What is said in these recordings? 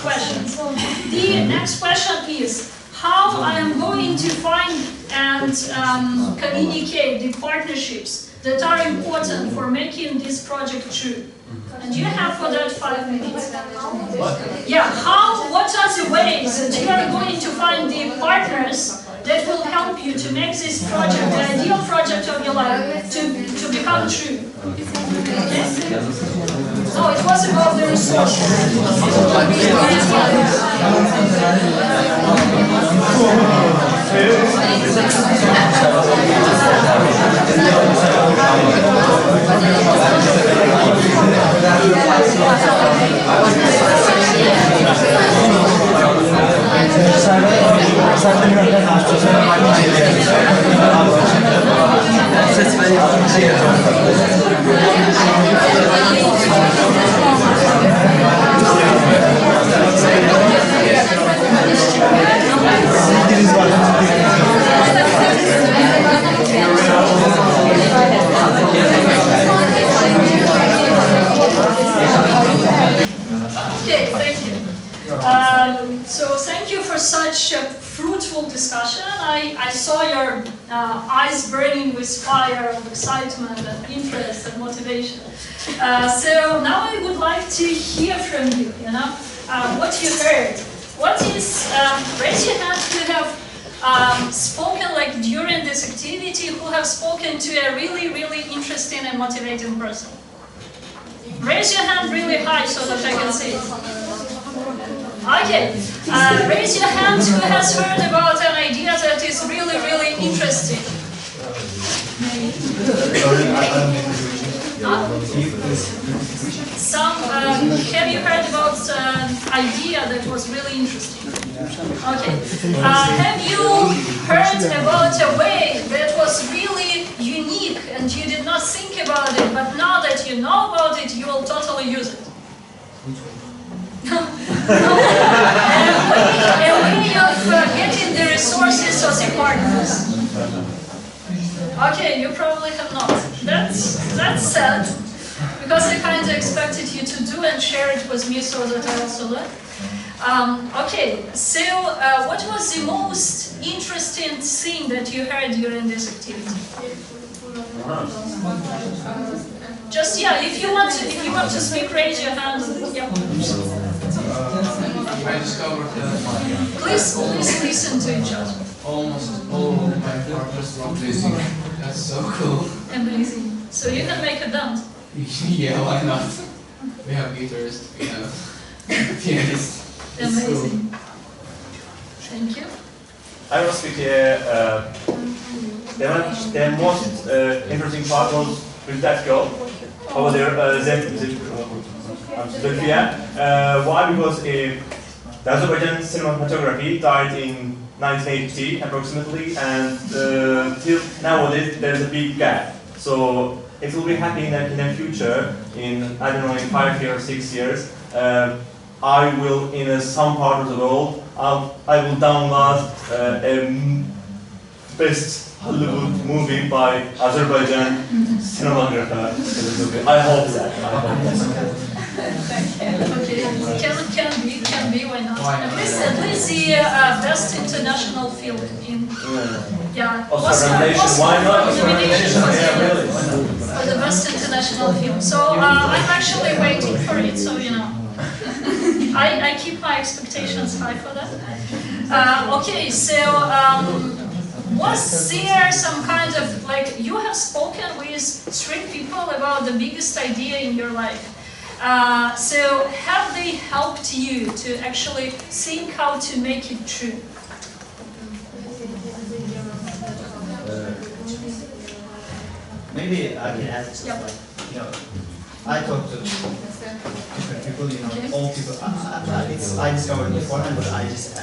questions. The next question is, how I am going to find and communicate the partnerships that are important for making this project true? And you have for that 5 minutes. Yeah, what are the ways that you are going to find the partners that will help you to make this project, the ideal project of your life, to become true? Okay? No, it was about the resources. Okay, thank you. So thank you for such a fruitful discussion. I saw your eyes burning with fire of excitement and interest and motivation. So now I would like to hear from you, what you heard. What is, raise your hand who have spoken like during this activity, who have spoken to a really, really interesting and motivating person. Raise your hand really high so that I can see it. Okay, raise your hand who has heard about an idea that is really, really interesting. Have you heard about an idea that was really interesting? Okay. Have you heard about a way that was really unique and you did not think about it, but now that you know about it, you will totally use it? No. A way of getting the resources of the partners. Okay, you probably have not. That's sad, because I kind of expected you to do and share it with me so that I also learn. Okay, so what was the most interesting thing that you heard during this activity? Just if you want to speak, raise your hand. Yeah. I discovered Please listen to each other. almost all of my partners fundraising. That's so cool. Amazing. So you can make a band. Yeah, why not? We have guitarists, we have pianists. Amazing. Thank you. I will speak here. The most interesting part was with that girl over there, Lesya. Why? Because the Azerbaijan cinematography died in 1980 approximately, and till nowadays there's a big gap. So it will be happening in the future, in I don't know, in 5 years, 6 years. I will, in some part of the world, I will download a best Hollywood movie by Azerbaijan cinematographer. I hope that. Okay, can be, why not? At least the best international film in Oscar nomination for the best international film. So I'm actually waiting for it. So I keep my expectations high for that. Okay, so was there some kind of, you have spoken with 3 people about the biggest idea in your life. So have they helped you to actually think how to make it true? Maybe I can add something. I talked to different people, all people, I discovered beforehand, but I just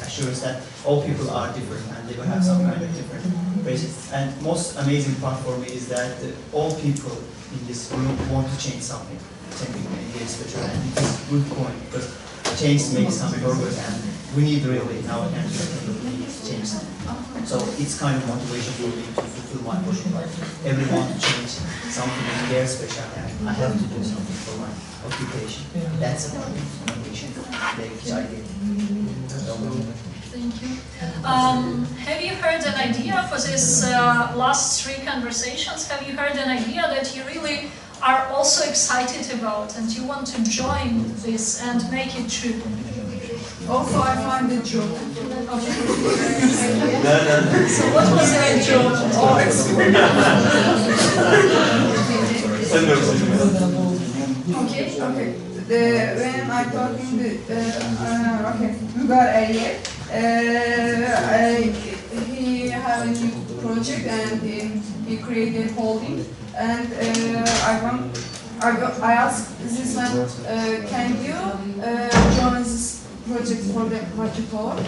assure that all people are different and they will have some kind of different basis. And most amazing part for me is that all people in this room want to change something in this future, and it is a good point because change makes some progress and we need really now and change something. So it's kind of motivation for me to fulfill my portion, but everyone change something in their specialty. I have to do something for my occupation. That's a motivation which I get. Thank you. Have you heard an idea for this last 3 conversations? Have you heard an idea that you really are also excited about and you want to join this and make it true? Also, I find it joke. Okay. No. So what was the idea? Oh, Okay. okay. When I'm talking okay, Ugar Ariel, he had a new project and he created holding, and I asked this man, can you join this project for the How-Tos?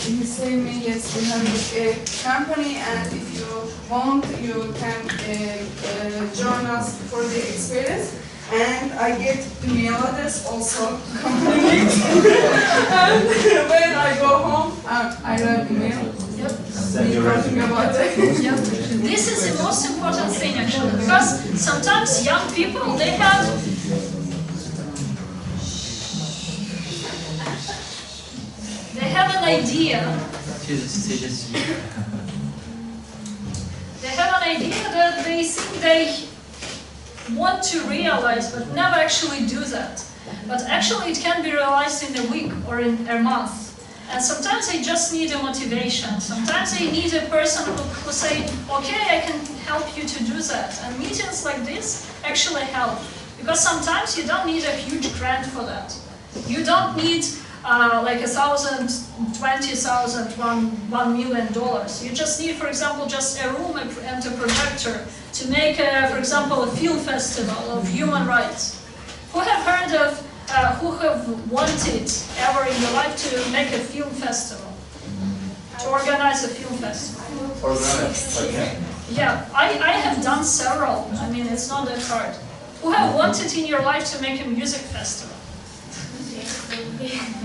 He said me, yes, we have a company, and if you want, you can join us for the experience. And I get email address also complete. And when I go home, I write email. Yep. Send your resume. About it. Yep. This is the most important thing actually, because sometimes young people, they have an idea. They have an idea that they think they want to realize, but never actually do that. But actually it can be realized in a week or in a month. And sometimes they just need a motivation. Sometimes they need a person who say, okay, I can help you to do that. And meetings like this actually help. Because sometimes you don't need a huge grant for that. You don't need like $1,000, $20,000, $1 million. You just need, for example, just a room and a projector to make, for example, a film festival of human rights. Who have heard of, who have wanted ever in your life to make a film festival? To organize a film festival? Okay. Yeah, I have done several. I mean, it's not that hard. Who have wanted in your life to make a music festival?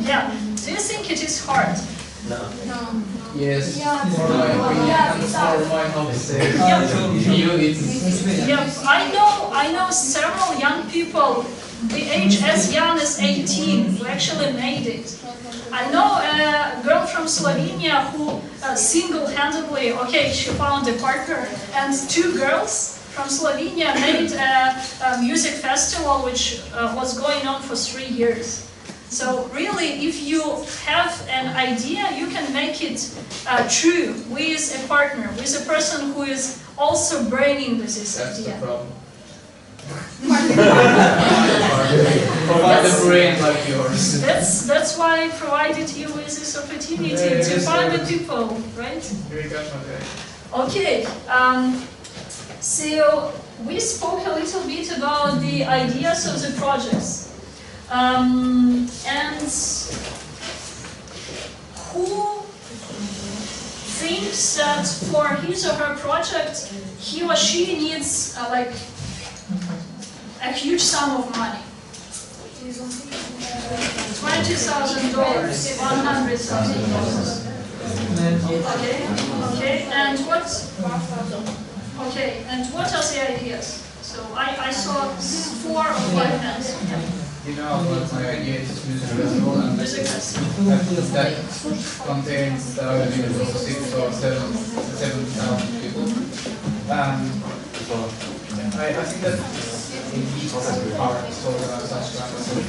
Yeah. Do you think it is hard? No. Yes, Yeah. for my opinion and for my hobby. You, it's Yeah, I know several young people, the age as young as 18, who actually made it. I know a girl from Slovenia who single-handedly, okay, she found a partner, and 2 girls from Slovenia made a music festival which was going on for 3 years. So really, if you have an idea, you can make it true with a partner, with a person who is also burning with this that's the idea. problem. Provide a brain like yours. That's why I provided you with this opportunity to find the people, right? Very good, Okay, so we spoke a little bit about the ideas of the projects. And who thinks that for his or her project, he or she needs like a huge sum of money? $20,000, $100,000. Okay, and what? Okay, and what are the ideas? So I saw 4 or 5 hands. You know what my idea is, music festival, and Music festival. that contains 6 or 7,000 people. I think that in each part to organize such kind of thing,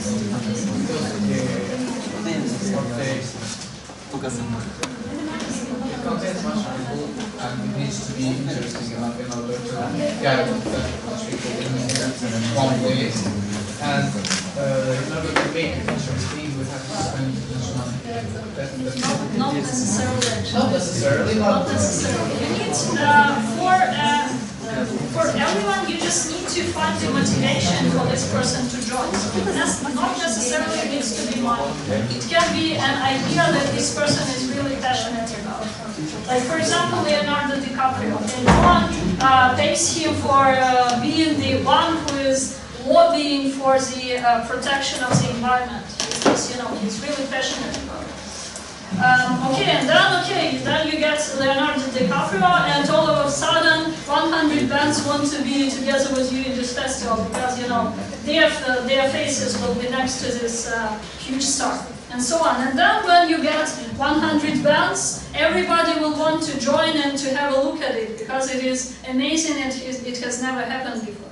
because it contains much people and it needs to be interesting enough in order to gather that much people in one place. And in order to make it interesting, we have to spend much money. Not necessarily. Not necessarily, Not necessarily. You need for everyone, you just need to find the motivation for this person to join. That's not necessarily needs to be money. It can be an idea that this person is really passionate about. Like for example, Leonardo DiCaprio. Okay, no one pays him for being the one who is lobbying for the protection of the environment. Because, you know, he's really passionate about it. Okay, and then you get Leonardo DiCaprio, and all of a sudden 100 bands want to be together with you in this festival because you know their faces will be next to this huge star, and so on. And then when you get 100 bands, everybody will want to join and to have a look at it because it is amazing and it has never happened before.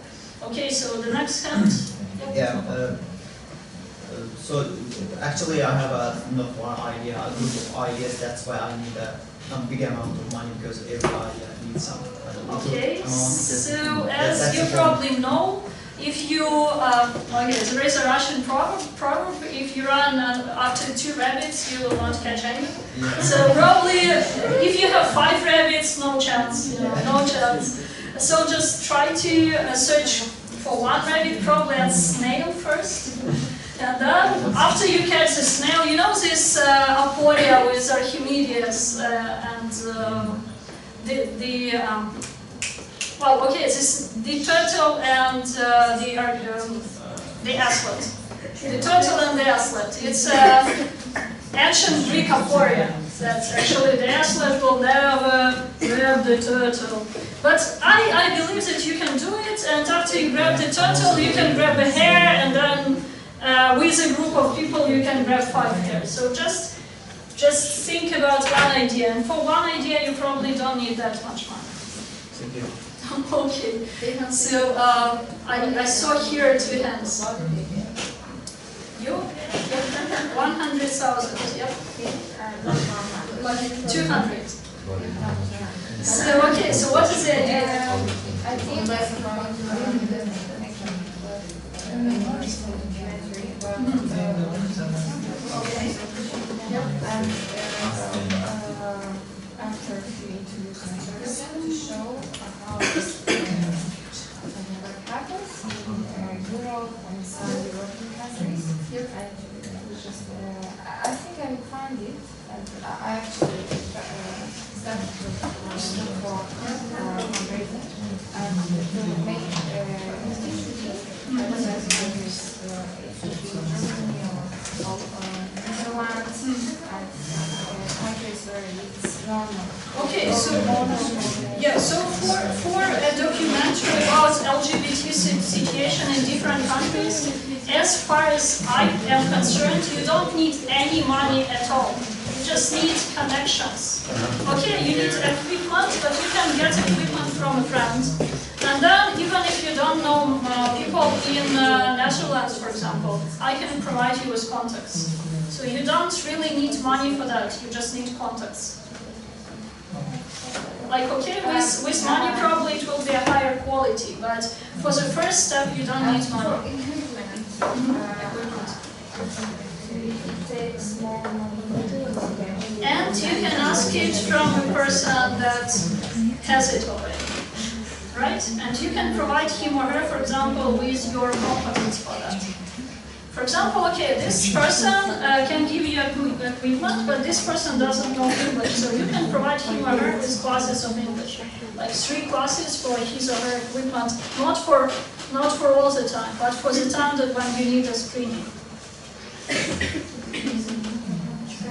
Okay, so the next hand. Yeah. So actually, I have not one idea, a group of ideas. That's why I need a big amount of money because every idea needs some. Okay. So as you probably know, if you there is a Russian proverb: if you run after 2 rabbits, you will not catch any. Yeah. So probably if you have 5 rabbits, no chance. You know, no chance. So just try to search for 1 rabbit, probably a snail first. And then, after you catch the snail, you know this aporia with Archimedes and the turtle and the aslet. The turtle and the aslet. It's ancient Greek aporia. That's actually the aslet will never grab the turtle. But I believe that you can do it, and after you grab the turtle, you can grab a hare, and then with a group of people you can grab 5 hares. So just think about one idea, and for one idea you probably don't need that much money. Thank you. Okay, so I saw here 2 hands. You? 100,000, yep. 200. So okay, so what is the idea? I think after we introduce to show how this what happens in Europe and some European countries. And I think I will find it. And I actually started to look for fundraising and to make Okay, so yeah, so for a documentary about LGBT situation in different countries, as far as I am concerned, you don't need any money at all. You just need connections. Okay, you need equipment, but you can get equipment from a friend. And then, even if you don't know people in Netherlands, for example, I can provide you with contacts. So you don't really need money for that, you just need contacts. Like, okay, with money probably it will be a higher quality, but for the first step you don't need money. And you can ask it from a person that has it already, right? And you can provide him or her, for example, with your competence for that. For example, okay, this person can give you equipment, but this person doesn't know English, so you can provide him or her with classes of English, like 3 classes for his or her equipment, not for all the time, but for the time that when you need a screening.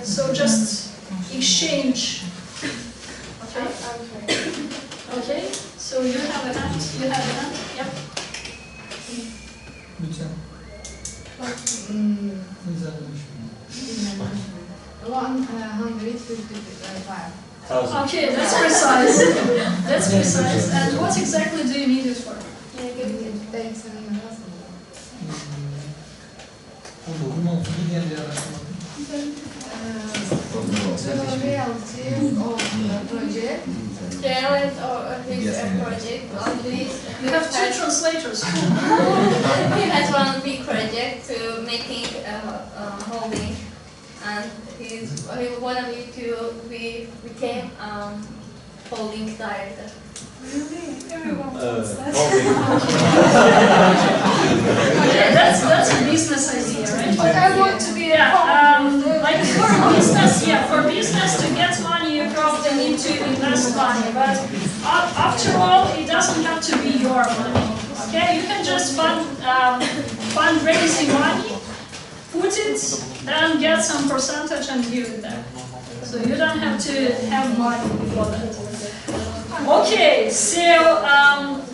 So just exchange. Okay. Okay. So you have a hand. You have a hand. Yep. 155. Okay, that's precise. That's precise. And what exactly do you need it for? The reality of project. Talent or his project. You have 2 translators. He has one big project to making holding, and he wanted me to became holding director. Really? Everyone wants that. Okay, that's a business idea, right? But I want to be like for business, for business to get money, you probably need to invest money. But after all, it doesn't have to be your money. Okay, you can just fundraising money, put it, then get some percentage and give it there. So you don't have to have money for that. Okay, so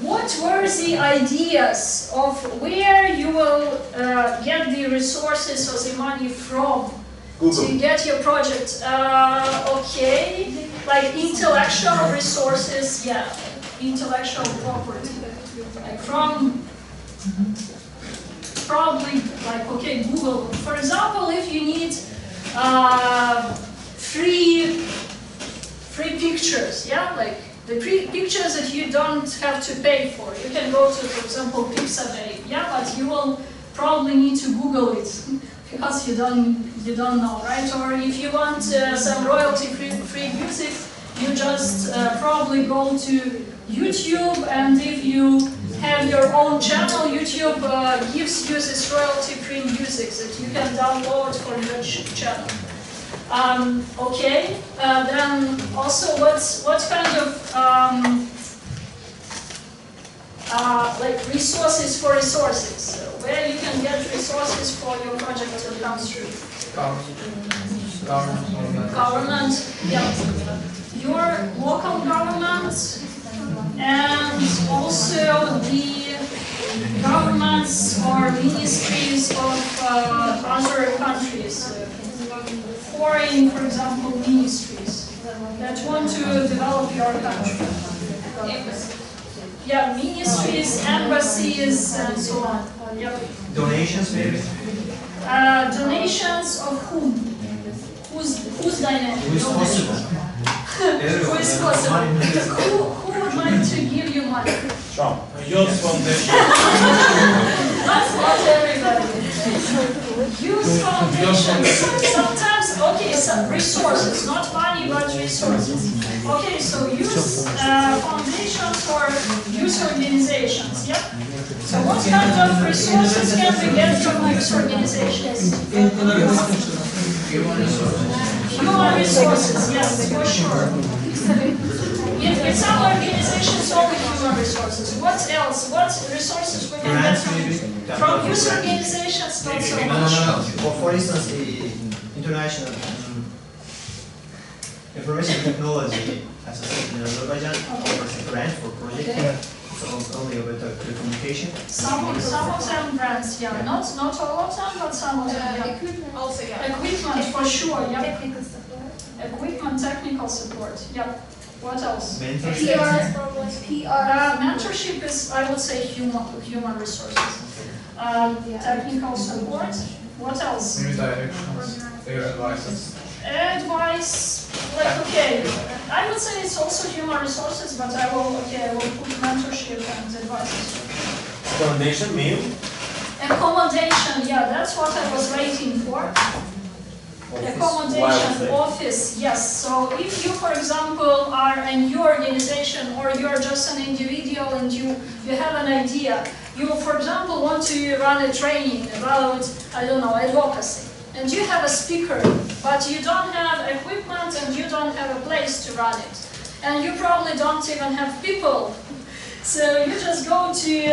what were the ideas of where you will get the resources or the money from to get your project? Okay, like intellectual resources, yeah, intellectual property, like from probably like, okay, Google. For example, if you need free pictures, yeah, like the pictures that you don't have to pay for. You can go to, for example, Pixabay, yeah, but you will probably need to Google it because you don't know, right? Or if you want some royalty-free music, you just probably go to YouTube, and if you have your own channel, YouTube gives you this royalty-free music that you can download for your channel. Okay, then also what kind of like resources for resources? So where you can get resources for your project to come through? Government, yeah. Your local government, and also the governments or ministries of other countries. Foreign, for example, ministries that want to develop your country. Yeah, ministries, embassies, and so on. Yep. Donations, maybe? Donations of whom? Who's donation? Who is possible? Who is possible? Who would like to give you money? Trump. Youth Foundation. Not everybody. Youth foundations. Sometimes, okay, some resources, not money, but resources. Okay, so youth foundations or youth organizations, yeah? So what kind of resources can we get from youth organizations? Human resources, yes, for sure. In some organizations, only human resources. What else? What resources we can get from youth organizations? Not so much. For instance, the international information technology association in Azerbaijan offers a grant for project. So only about telecommunication. Some of them grants, yeah. Not all of them, but some of them, yeah. Equipment also, yeah. Equipment for sure, yeah. Technical support. Equipment, technical support, yeah. What else? Mentorship. Mentorship is, I would say, human resources. Technical support. What else? Maybe directions, their advices. Advice, like, okay, I would say it's also human resources, but I will put mentorship and advice. Accommodation, meal? Accommodation, yeah, that's what I was waiting for. Accommodation, office, yes. So if you, for example, are a new organization or you're just an individual and you have an idea, you, for example, want to run a training about, I don't know, advocacy. And you have a speaker, but you don't have equipment and you don't have a place to run it. And you probably don't even have people. So you just go to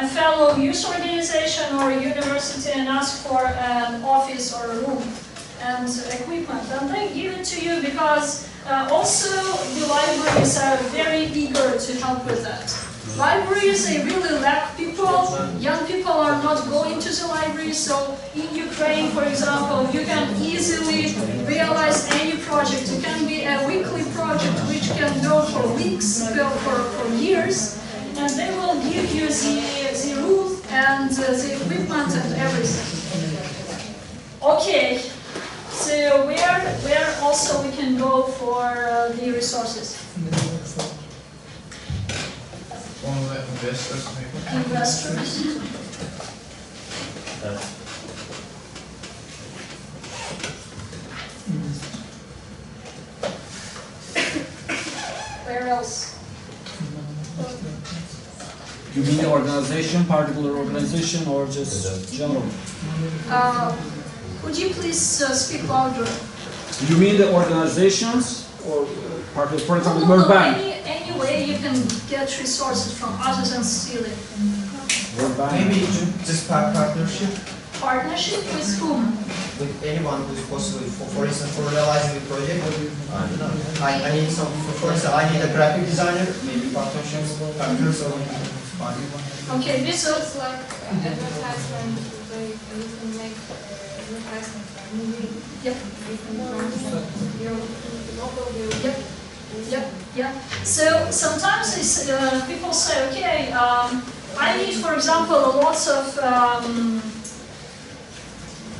a fellow youth organization or a university and ask for an office or a room and equipment. And they give it to you because also the libraries are very eager to help with that. Libraries, they really lack people. Young people are not going to the library, so in Ukraine, for example, you can easily realize any project. It can be a weekly project which can go for weeks, go for years, and they will give you the room and the equipment and everything. Okay, so where also we can go for the resources? One of the investors, maybe. Investors. Where else? You mean the organization, particular organization, or just general? Could you please speak louder? You mean the organizations, or part of, for example, World Bank? Any way you can get resources from other than stealing. World Bank. Maybe just partnership. Partnership with whom? With anyone who is possible. For instance, for realizing the project, I don't know. I need some. For instance, I need a graphic designer, maybe partnerships, partners, or Okay, this It's like advertisement, where you can make advertisement for a movie. Yep. You can promote your logo will. Yep. Yep. Yeah. So sometimes it's, people say, okay, I need, for example, lots of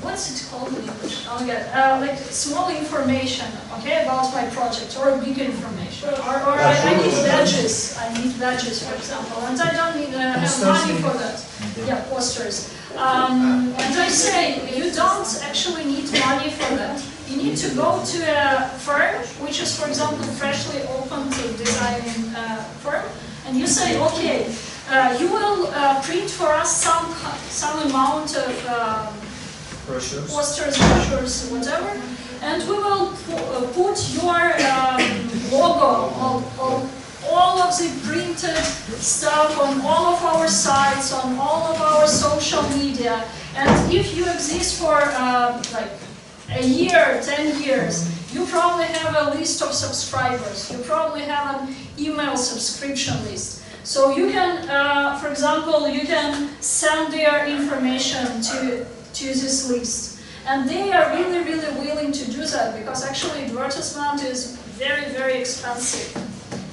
what's it called in English? Oh my God, like small information, okay, about my project, or big information, or I need badges. I need badges, for example, and I don't need have money for that. Yeah, posters. And I say you don't actually need money for that. You need to go to a firm, which is, for example, freshly opened designing firm, and you say, okay, you will print for us some amount of brochures, posters, brochures, whatever, and we will put your logo on all of the printed stuff on all of our sites, on all of our social media. And if you exist for like a year, 10 years, you probably have a list of subscribers. You probably have an email subscription list. So you can, for example, you can send their information to this list. And they are really, really willing to do that, because actually advertisement is very, very expensive.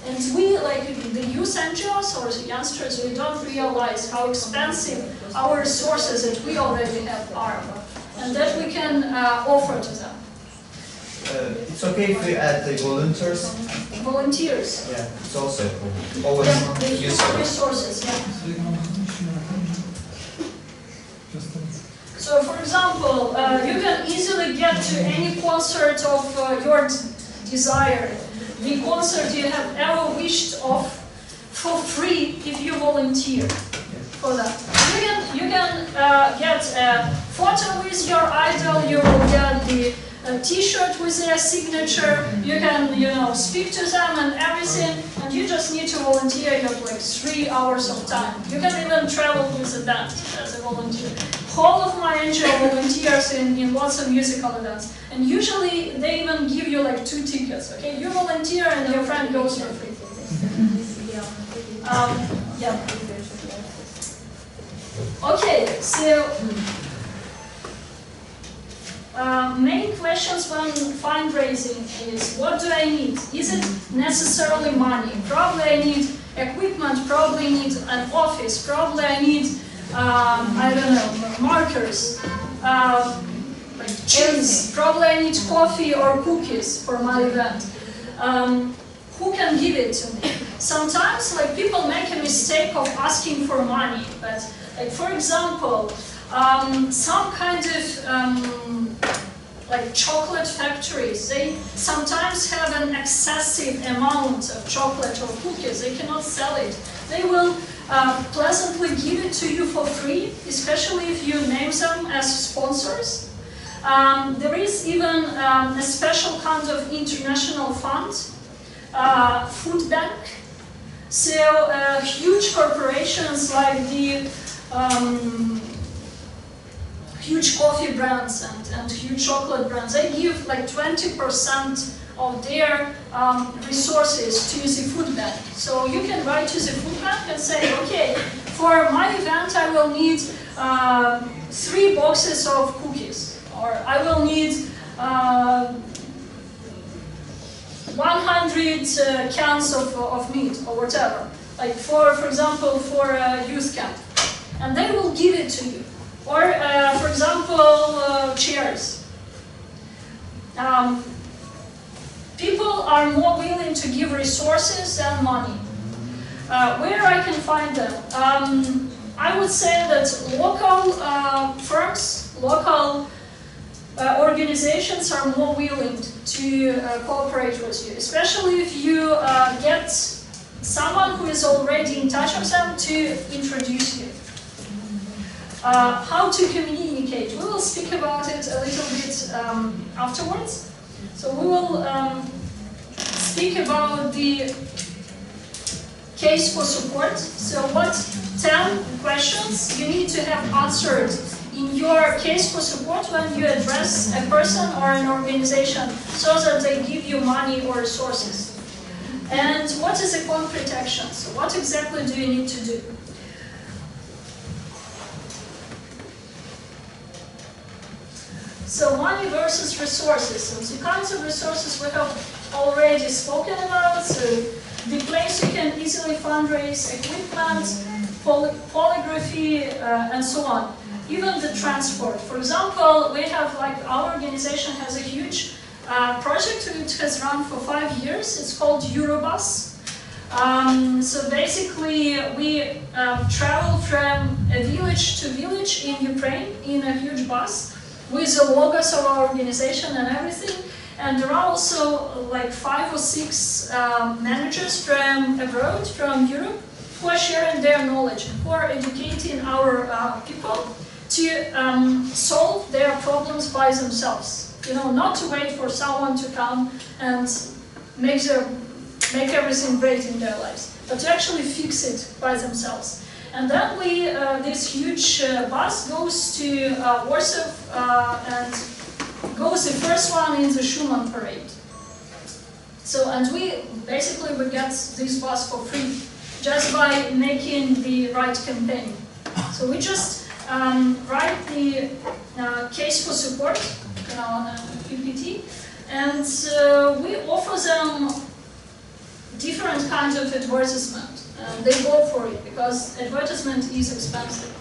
And we, like the youth NGOs or the youngsters, we don't realize how expensive our resources that we already have are, and that we can offer to them. it's okay if we add the volunteers. Volunteers. Yeah, it's also always Yeah, the human useful. resources, yeah. So, for example, you can easily get to any concert of your desire. The concert you have ever wished of for free if you volunteer for that. You can get a photo with your idol. You will get the T-shirt with their signature. You can, speak to them and everything. And you just need to volunteer. You have like 3 hours of time. You can even travel with the band as a volunteer. All of my NGO volunteers in lots of musical events, and usually they even give you like 2 tickets. Okay, you volunteer and your friend goes for free. Yeah. Okay, so main questions when fundraising is: what do I need? Is it necessarily money? Probably I need equipment. Probably I need an office. Probably I need I don't know, markers, like cheese. Probably I need coffee or cookies for my event. Who can give it to me? Sometimes, like, people make a mistake of asking for money, but, like, for example, some kind of like chocolate factories, they sometimes have an excessive amount of chocolate or cookies. They cannot sell it. They will pleasantly give it to you for free, especially if you name them as sponsors. There is even a special kind of international fund, food bank. So huge corporations like the huge coffee brands and huge chocolate brands, they give like 20% of their resources to the food bank. So you can write to the food bank and say, okay, for my event I will need 3 boxes of cookies, or I will need 100 cans of meat, or whatever. Like for example, for a youth camp. And they will give it to you. Or, for example, chairs. People are more willing to give resources than money. Where I can find them? I would say that local firms, local organizations are more willing to cooperate with you, especially if you get someone who is already in touch with them to introduce you. How to communicate. We will speak about it a little bit afterwards. So we will speak about the case for support. So what 10 questions you need to have answered in your case for support when you address a person or an organization so that they give you money or resources. And what is a concrete action? So what exactly do you need to do? So money versus resources. So the kinds of resources we have already spoken about. So the place you can easily fundraise, equipment, polygraphy, and so on. Even the transport. For example, we have, like, our organization has a huge project which has run for 5 years. It's called Eurobus. So basically, we travel from a village to village in Ukraine in a huge bus with the logos of our organization and everything. And there are also like 5 or 6 managers from abroad, from Europe, who are sharing their knowledge, who are educating our people to solve their problems by themselves. You know, not to wait for someone to come and make everything great in their lives, but to actually fix it by themselves. And then this huge bus goes to Warsaw and goes the first one in the Schumann parade. So, and we get this bus for free just by making the right campaign. So we just write the case for support, you know, on a PPT, and we offer them different kinds of advertisement. They go for it because advertisement is expensive.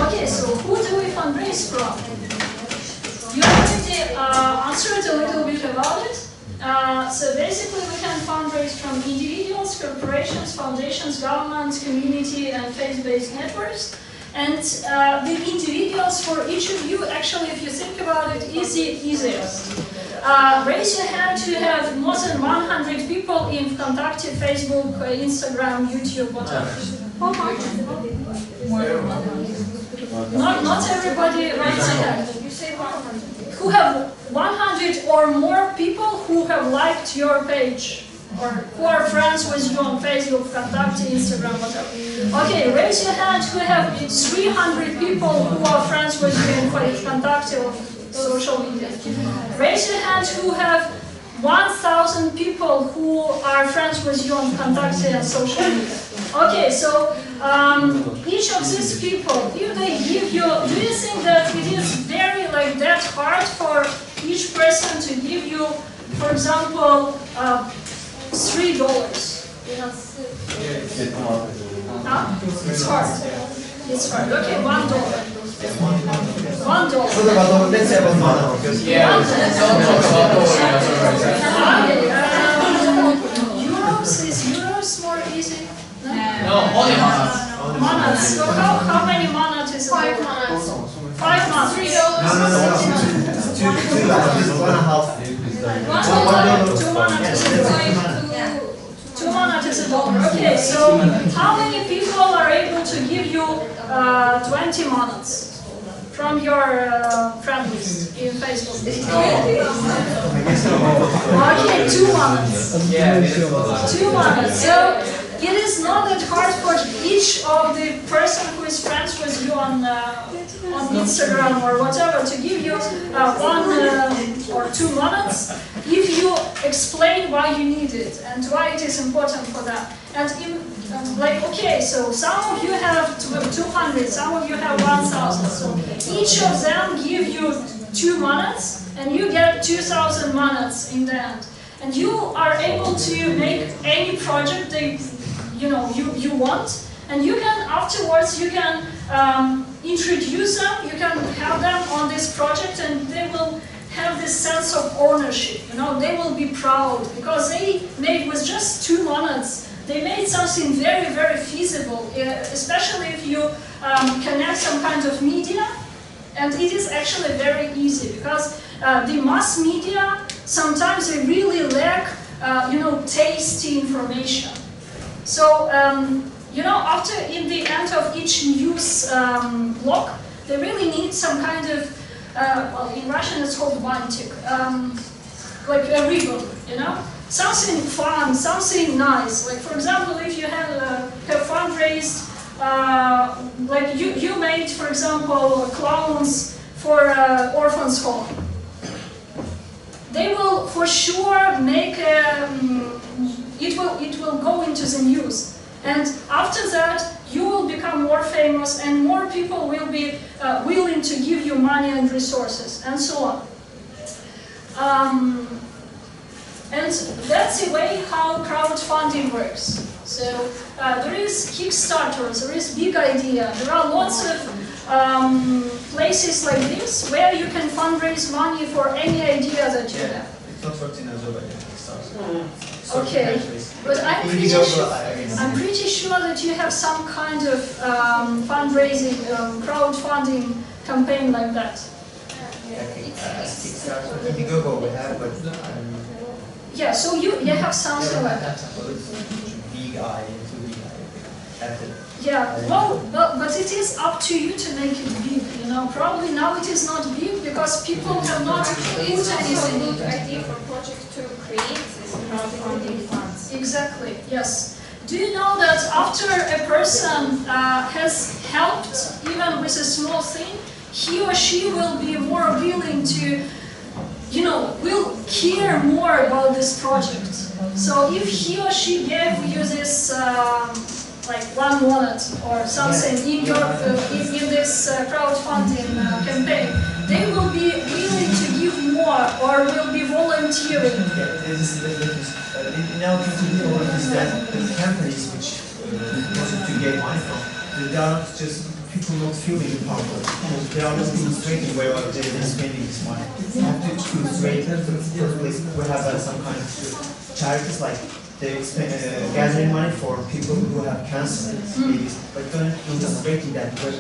Okay, so who do we fundraise from? You already answered a little bit about it. So basically we can fundraise from individuals, corporations, foundations, governments, community, and faith-based networks. And the individuals for each of you, actually, if you think about it, is the easiest. Raise your hand to have more than 100 people in Contact, Facebook, Instagram, YouTube, whatever. Not everybody raise a hand. Who have 100 or more people who have liked your page, or who are friends with you on Facebook, Contact, Instagram, whatever. Okay, raise your hand who have 300 people who are friends with you in Contact or social media. Raise your hand who have 1,000 people who are friends with you on Contact and social media. Okay, so each of these people, if they give you, do you think that it is very that hard for each person to give you, for example, $3? It's hard. It's hard. Okay, $1. $1. Let's say about $1. Yeah, don't talk about Euros, is euros more easy? No, only months. Monads. So how many monads is it? 5 months. 5 months. $3. $2. 1.5. 2 monads is a dollar. 2 monads is a dollar. Okay, so how many people are able to give you 20 monads from your friend list in Facebook? Okay, 2 monads. Yeah, 2 monads. So it is not that hard for each of the person who is friends with you on Instagram or whatever to give you 1 or 2 monads if you explain why you need it and why it is important for them. And okay, so some of you have 200, some of you have 1,000. So each of them give you 2 monads, and you get 2,000 monads in the end. And you are able to make any project that you want, and you can afterwards you can introduce them, you can have them on this project, and they will have this sense of ownership. They will be proud because they made with just 2 monads. They made something very, very feasible, especially if you connect some kind of media. And it is actually very easy because the mass media sometimes they really lack, tasty information. So, after in the end of each news block, they really need some kind of, in Russian it's called bantik, like a ribbon, something fun, something nice. Like for example, if you have fundraised like you made, for example, clowns for orphans' home. They will for sure make it will go into the news, and after that you will become more famous, and more people will be willing to give you money and resources, and so on. And that's the way how crowdfunding works. So there is Kickstarter, there is Big Idea, there are lots of places like this where you can fundraise money for any idea that you have. It's not worked in Azerbaijan. Okay, but I'm pretty sure that you have some kind of fundraising, crowdfunding campaign like that. Kickstarter, Indiegogo we have, but yeah, so you have something like that. Big Eye, yeah, well, but it is up to you to make it big, you know. Probably now it is not big because people have not clicked anything. Good idea for project to create this crowdfunding funds. Exactly, yes. Do you know that after a person has helped, even with a small thing, he or she will be more willing to, you know, will care more about this project. So if he or she gave you this like $1 or something in your in this crowdfunding campaign, they will be willing to give more or will be volunteering. In our country, is that the companies which want to get money from, they are not just people not feeling the power. They are not demonstrating where they are spending this money. They have to demonstrate. We have some kind of charities like they gathering money for people who have cancer, but don't demonstrating that for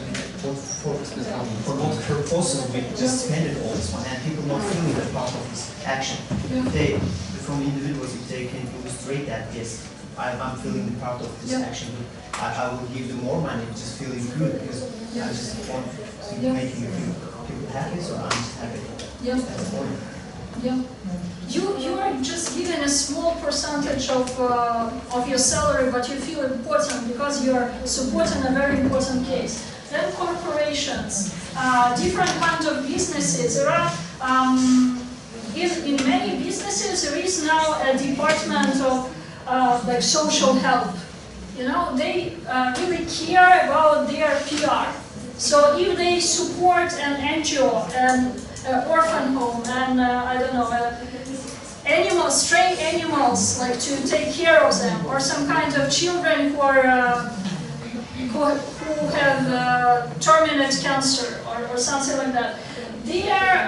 what purposes we just spend all this money, and people not feeling the part of this action. They, from individuals, if they can illustrate that, yes, I'm feeling the part of this action, I will give them more money, just feeling good, because I just want to make people happy, so I'm just happy. That's the point. Yeah. You are just given a small percentage of your salary, but you feel important because you are supporting a very important case. Then corporations, different kinds of businesses. There are in many businesses there is now a department of like social help. You know, they really care about their PR. So if they support an NGO, an orphan home, and I don't know, animals, stray animals, like to take care of them, or some kind of children who are who have terminal cancer or something like that, their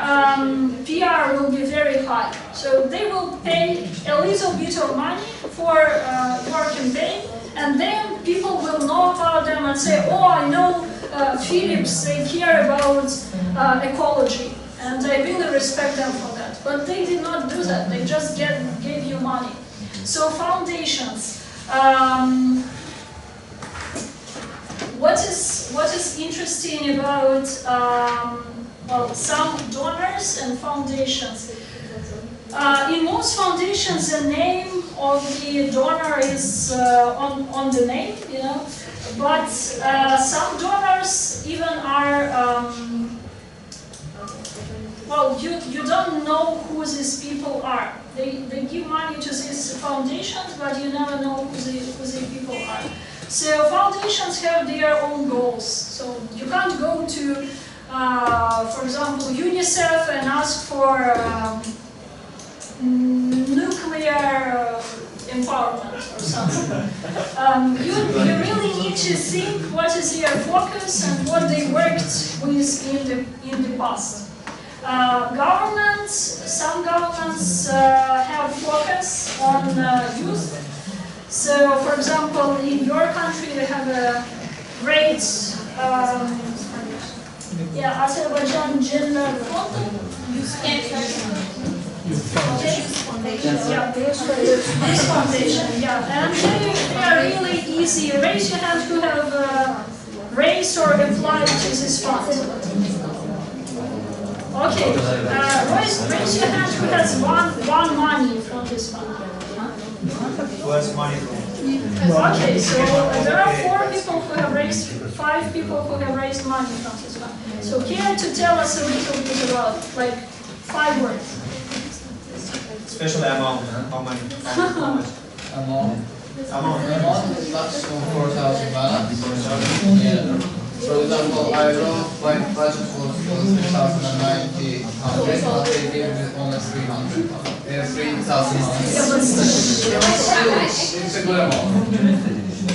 PR will be very high. So they will pay a little bit of money for your campaign, and then people will know about them and say, oh, I know Philips, they care about ecology, and I really respect them for that. But they did not do that, they just gave you money. So foundations. What is interesting about well, some donors and foundations? In most foundations, the name of the donor is on the name, you know. But some donors even are well, you don't know who these people are. They give money to these foundations, but you never know who the people are. So foundations have their own goals. So you can't go to, for example, UNICEF and ask for nuclear empowerment or something. You really need to think what is their focus and what they worked with in the past. Governments, some governments have focus on youth. So, for example, in your country, you have a great Azerbaijan Gender Fund. Yeah, this foundation, yeah, and they are really easy. Raise your hand who have raised or applied to this fund. Okay, raise your hand who has won money from this fund. Who has money from? Okay, so there are 4 people who have raised next 5 people who have raised money from this fund. So care to tell us a little bit about, like, 5 words? Especially amount, how much? Amount is maximum 4,000 balance. Yeah. For example, I wrote like budget was 3,090, but they gave me only 300. 3,000. It's a good amount.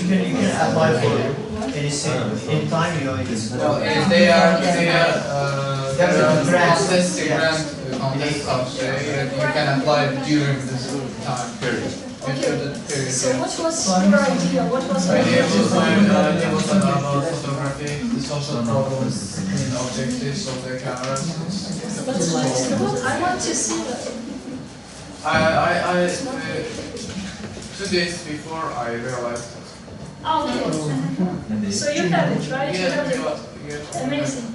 You can apply for any time, you know, it's Well, they are contesting grant contests, you can apply during this time period. Okay, so what was your idea? What was My your idea idea? was about photography, the social problems and objectives of the cameras. I want to see that. I 2 days before I realized it. Okay, so you have it, right? You have it. Amazing.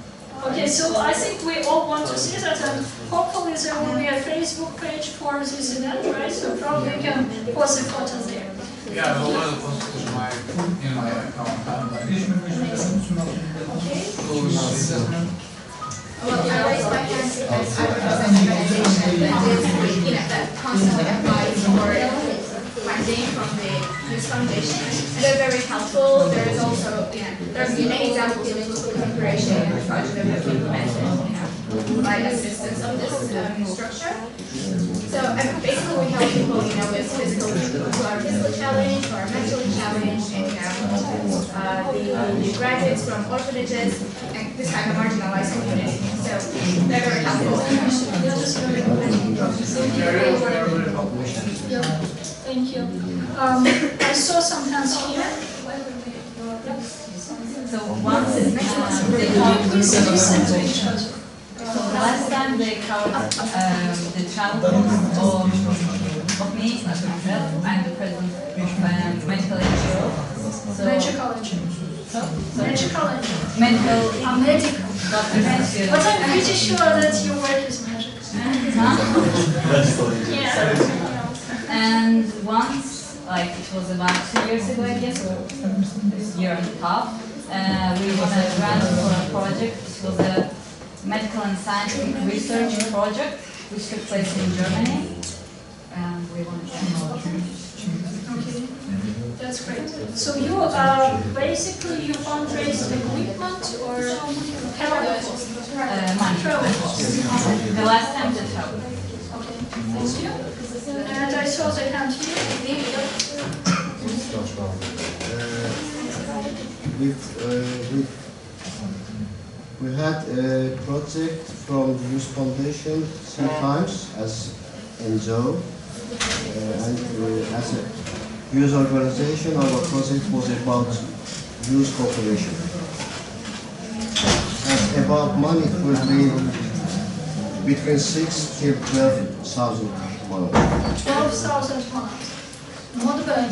Okay, so I think we all want to see that, and hopefully there will be a Facebook page for this event, right? So probably you can post a photo there. Yeah, I will post it in my account. Okay. Well, I raised my hand because I represent an organization that constantly applies for funding from the Youth Foundation. And they're very helpful. There is also, there are many examples of local cooperation and projects that have been implemented, by assistance of this structure. So basically we help people, with physical, who are physically challenged, who are mentally challenged, and the graduates from orphanages and this kind of marginalized community. So they're very helpful. Thank you. I saw some hands here. So once Could you please listen to each other? last time they covered the childhood of me and myself. I'm the president of medical NGO. So Medical engineer. Medical engineer. medical Medical. doctor. But I'm pretty sure that your work is magic. Yeah. And once, like it was about 2 years ago, I guess, or a year and a half, we won a grant for a project. It was a medical and scientific research project which took place in Germany. And we won a grant. Okay. That's great. So you basically you fundraise equipment or help? Money. The last time that happened. Okay. Thank you. And I saw the hand here. We had a project from the Youth Foundation 3 times as NGO, and as a youth organization, our project was about youth cooperation. And about money, it will be between 6 till 12,000 pounds. 12,000 pounds. Not bad.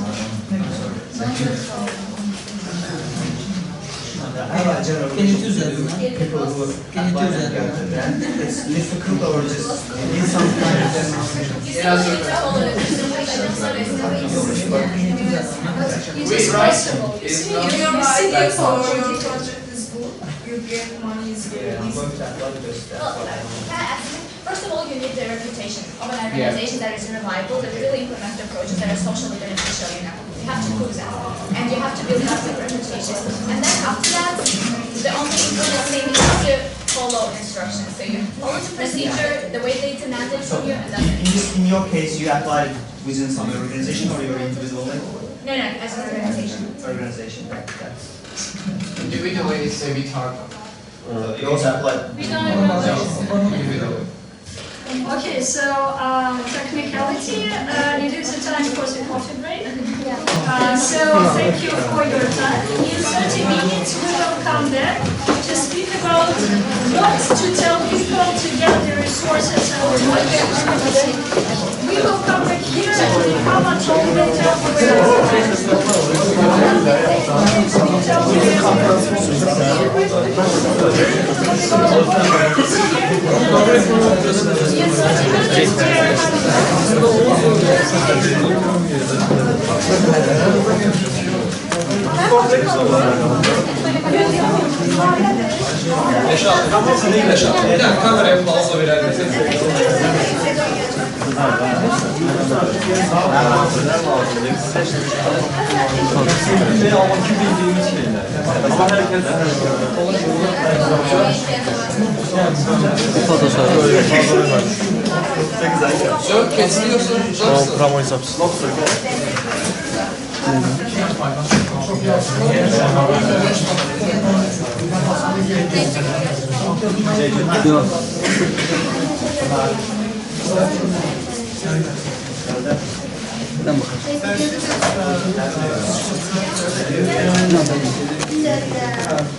People who apply and get the grant, it's difficult or just need some kind of demonstration. It is possible. You see, If you your see idea the for project. your project is good, you get money is very I'm easy. going to apply this. First of all, you need the reputation of an organization that is reliable, that really implements approaches that are socially beneficial, You have to prove that. And you have to build up the reputation. And then after that, the only important thing is to follow instructions. So you follow the procedure, the way they demanded from you, and that's it. In your case, you applied within some organization or you're individually? No, as an organization. Organization, that's. Individually, it's a bit hard. You also applied. We don't know. Individually. Okay, so technicality, it is a time for the coffee break. So thank you for your time. In 30 minutes we will come back to speak about what to tell people to get the resources and what they are. We will come back here and we come and talk about Bir dakika kameraya pauza verelim. Çok kesiliyorsun.